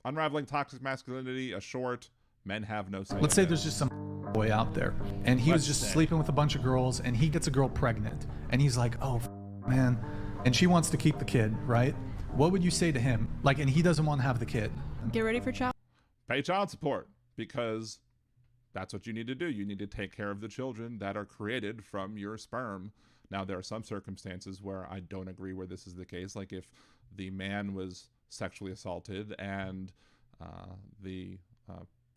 Unravelling Toxic Masculinity, a short, Men Have No Say. Let's say there's just some boy out there, and he was just sleeping with a bunch of girls, and he gets a girl pregnant, and he's like, oh, man, and she wants to keep the kid, right? What would you say to him? Like, and he doesn't want to have the kid. Get ready for child. Pay child support, because that's what you need to do. You need to take care of the children that are created from your sperm. Now, there are some circumstances where I don't agree where this is the case. Like if the man was sexually assaulted and the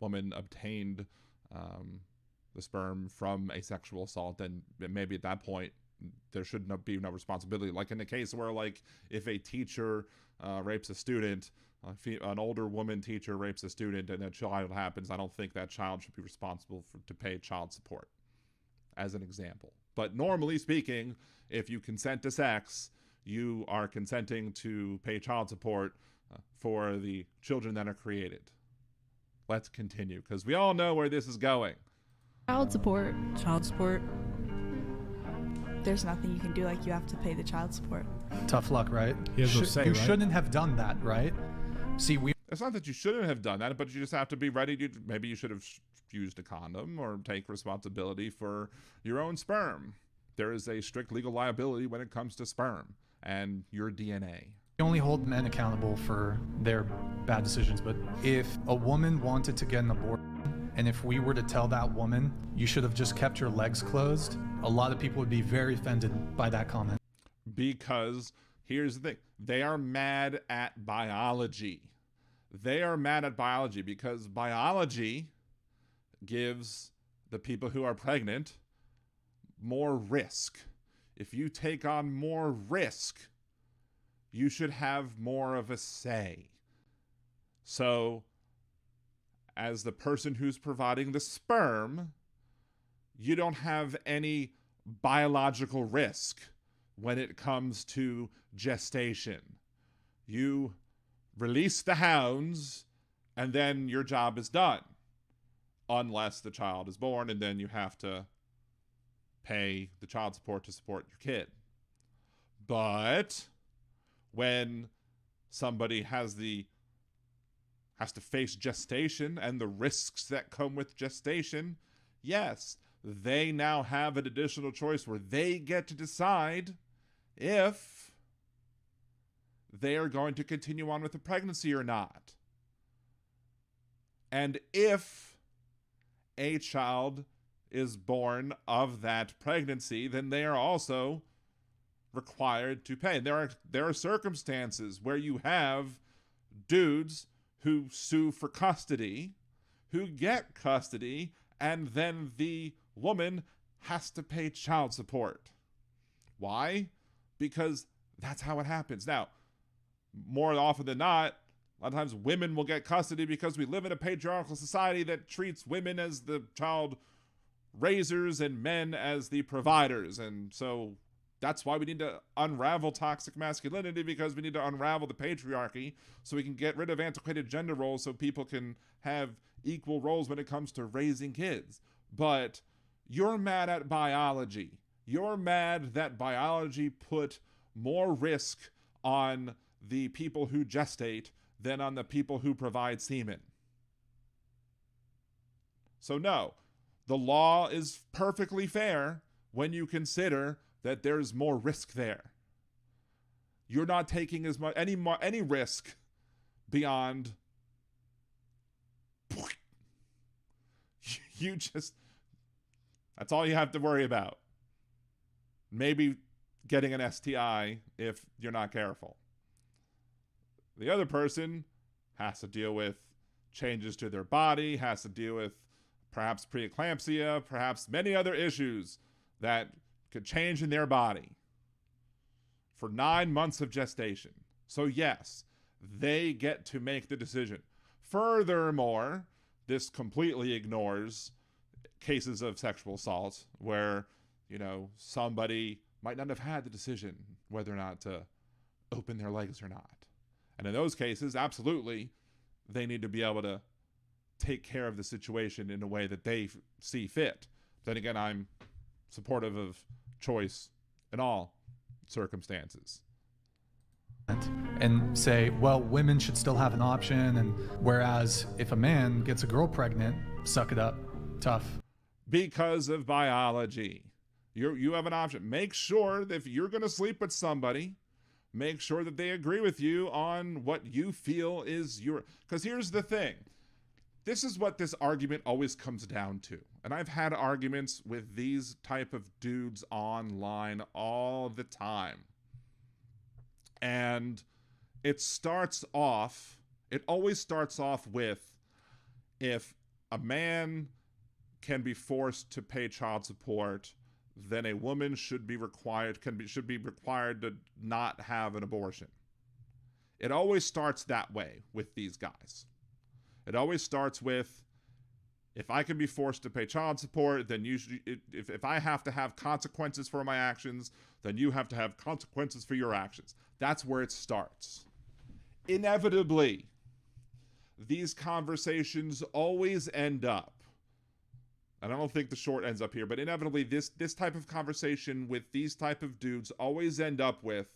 woman obtained the sperm from a sexual assault, then maybe at that point there should be no responsibility. Like in the case where, like, if a teacher rapes a student, an older woman teacher rapes a student, and a child happens, I don't think that child should be responsible to pay child support, as an example. But normally speaking, if you consent to sex, you are consenting to pay child support for the children that are created. Let's continue, because we all know where this is going. Child support. Child support. There's nothing you can do. Like, you have to pay the child support. Tough luck, right? He has no say, you right? shouldn't have done that, right? See, It's not that you shouldn't have done that, but you just have to be ready to, maybe you should have used a condom or take responsibility for your own sperm. There is a strict legal liability when it comes to sperm and your DNA. we only hold men accountable for their bad decisions, but if a woman wanted to get an abortion, and if we were to tell that woman, you should have just kept your legs closed, a lot of people would be very offended by that comment. Because here's the thing, they are mad at biology. They are mad at biology because biology gives the people who are pregnant more risk. If you take on more risk, you should have more of a say. So, as the person who's providing the sperm, you don't have any biological risk when it comes to gestation. You release the hounds, and then your job is done. Unless the child is born, and then you have to pay the child support to support your kid. But when somebody has to face gestation and the risks that come with gestation, yes, they now have an additional choice where they get to decide if they are going to continue on with the pregnancy or not. And if a child is born of that pregnancy, then they are also required to pay. There are circumstances where you have dudes who sue for custody, who get custody, and then the woman has to pay child support. Why? Because that's how it happens. Now, more often than not, a lot of times women will get custody because we live in a patriarchal society that treats women as the child raisers and men as the providers. And so that's why we need to unravel toxic masculinity, because we need to unravel the patriarchy so we can get rid of antiquated gender roles so people can have equal roles when it comes to raising kids. But you're mad at biology. You're mad that biology put more risk on the people who gestate than on the people who provide semen. So no, the law is perfectly fair when you consider that there's more risk there. You're not taking any risk beyond that's all you have to worry about. Maybe getting an STI if you're not careful. The other person has to deal with changes to their body, has to deal with perhaps preeclampsia, perhaps many other issues that could change in their body for 9 months of gestation. So yes, they get to make the decision. Furthermore, this completely ignores cases of sexual assault where, somebody might not have had the decision whether or not to open their legs or not. And in those cases, absolutely, they need to be able to take care of the situation in a way that they see fit. Then again, I'm supportive of choice in all circumstances. and say, well, women should still have an option, and whereas if a man gets a girl pregnant, suck it up, tough. Because of biology. You have an option. Make sure that if you're going to sleep with somebody, make sure that they agree with you on what you feel is your... Because here's the thing. This is what this argument always comes down to. And I've had arguments with these type of dudes online all the time. And it always starts off with, if a man can be forced to pay child support, then a woman should be required to not have an abortion. It always starts that way with these guys. It always starts with, if I can be forced to pay child support, then you should, if I have to have consequences for my actions, then you have to have consequences for your actions. That's where it starts. Inevitably, these conversations always end up, and I don't think the short ends up here, but inevitably this type of conversation with these type of dudes always end up with,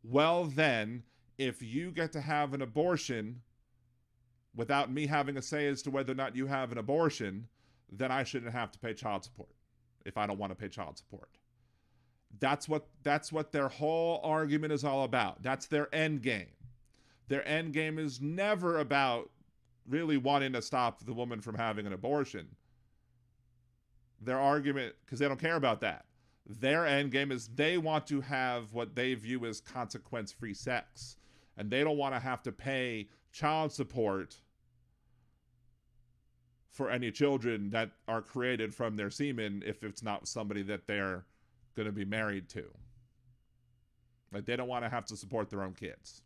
well then, if you get to have an abortion without me having a say as to whether or not you have an abortion, then I shouldn't have to pay child support if I don't want to pay child support. That's what their whole argument is all about. That's their end game. Their end game is never about really wanting to stop the woman from having an abortion. Their argument, because they don't care about that. Their end game is they want to have what they view as consequence-free sex. And they don't want to have to pay child support for any children that are created from their semen if it's not somebody that they're going to be married to. Like, they don't want to have to support their own kids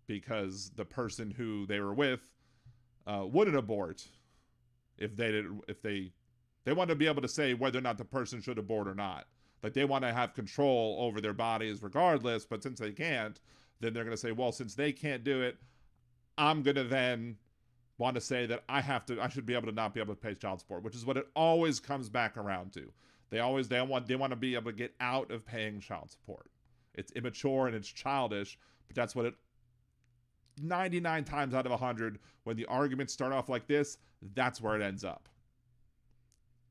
because the person who they were with wouldn't abort if they want to be able to say whether or not the person should abort or not. Like, they want to have control over their bodies regardless, but since they can't, then they're going to say, well, since they can't do it, I'm going to then want to say that I should be able to not be able to pay child support, which is what it always comes back around to. They want to be able to get out of paying child support. It's immature and it's childish, but that's what it 99 times out of 100, when the arguments start off like this, that's where it ends up.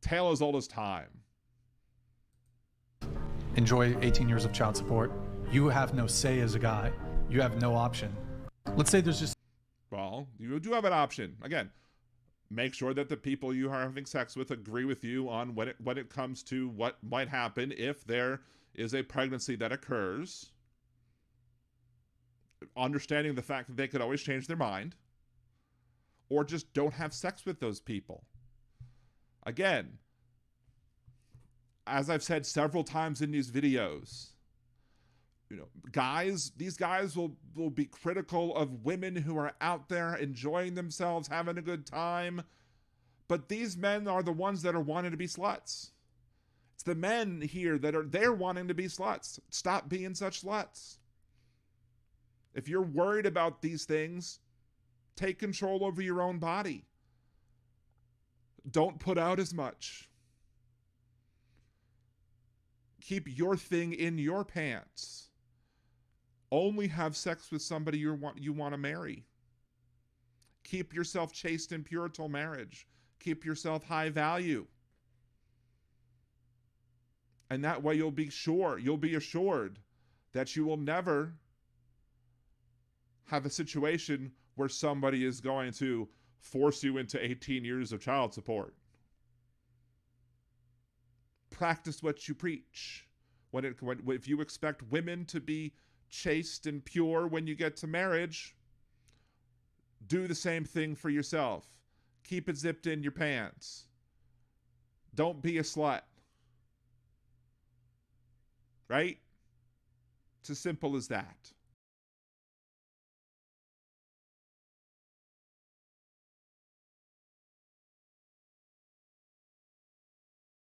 Tale as old as time. Enjoy 18 years of child support. You have no say as a guy. You have no option. Let's say there's just... Well, you do have an option. Again, make sure that the people you are having sex with agree with you on when it comes to what might happen if there is a pregnancy that occurs. Understanding the fact that they could always change their mind. Or just don't have sex with those people. Again, as I've said several times in these videos, these guys will be critical of women who are out there enjoying themselves, having a good time. But these men are the ones that are wanting to be sluts. It's the men here they're wanting to be sluts. Stop being such sluts. If you're worried about these things, take control over your own body. Don't put out as much. Keep your thing in your pants. Only have sex with somebody you want to marry. Keep yourself chaste and pure till marriage. Keep yourself high value. And that way you'll be assured that you will never have a situation where somebody is going to force you into 18 years of child support. Practice what you preach. If you expect women to be chaste and pure when you get to marriage, do the same thing for yourself. Keep it zipped in your pants. Don't be a slut. Right? It's as simple as that.